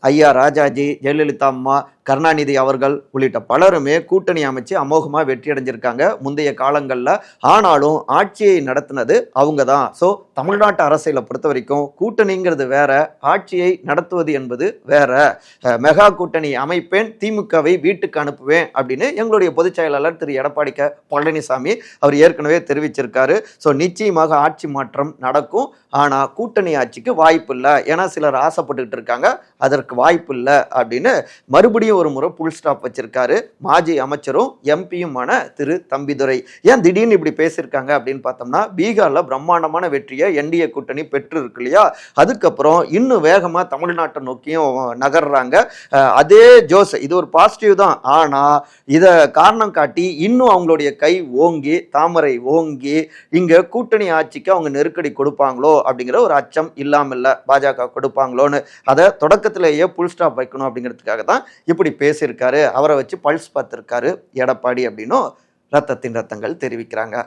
ஐயா ராஜாஜி, ஜெயலலிதா அம்மா, கருணாநிதி அவர்கள் உள்ளிட்ட பலருமே கூட்டணி அமைச்சு அமோகமா வெற்றி அடைஞ்சிருக்காங்க முந்தைய காலங்கள்ல. ஆனாலும் ஆட்சியை நடத்தினது அவங்க தான். ஸோ தமிழ்நாட்டு அரசியலை பொறுத்த வரைக்கும் கூட்டணிங்கிறது வேற, ஆட்சியை நடத்துவது என்பது வேற. மெகா கூட்டணி அமைப்பேன், திமுகவை வீட்டுக்கு அனுப்புவேன் அப்படின்னு எங்களுடைய பொதுச் செயலாளர் திரு எடப்பாடி பழனிசாமி அவர் ஏற்கனவே தெரிவிச்சிருக்காரு. ஸோ நிச்சயமாக ஆட்சி மாற்றம் நடக்கும். ஆனா கூட்டணி ஆட்சிக்கு வாய்ப்பு இல்லை, ஏன்னா சிலர் ஆசைப்பட்டுக்கிட்டு இருக்காங்க, அதற்கு வாய்ப்பு இல்லை அப்படின்னு மறுபடியும் ஒரு முறை புல் ஸ்டாப் வச்சிருக்காரு மாஜி அமைச்சரும் எம்பியுமான திரு தம்பிதுரை. ஏன் திடீர்னு இப்படி பேசியிருக்காங்க அப்படின்னு பார்த்தோம்னா, பீகார்ல பிரம்மாண்டமான வெற்றியை என்டிஏ கூட்டணி பெற்று இருக்கு இல்லையா, அதுக்கப்புறம் இன்னும் வேகமா தமிழ்நாட்டை நோக்கியும் நகர்றாங்க. அதே ஜோஸ், இது ஒரு பாசிட்டிவ் தான். ஆனா இத காரணம் காட்டி இன்னும் அவங்களுடைய கை ஓங்கி, தாமரை ஓங்கி இங்க கூட்டணி ஆட்சிக்கு அவங்க நெருக்கடி கொடுப்பாங்களோ அப்படிங்கிற ஒரு அச்சம் இல்லாம இல்ல. பாஜக கொடுப்பாங்களோன்னு அதை தொடக்கத்திலேயே புல் ஸ்டாப் வைக்கணும் அப்படிங்கிறதுக்காக தான் இப்படி பேசியிருக்காரு. அவரை வச்சு பல்ஸ் பார்த்திருக்காரு எடப்பாடி அப்படின்னும் ரத்தத்தின் ரத்தங்கள் தெரிவிக்கிறாங்க.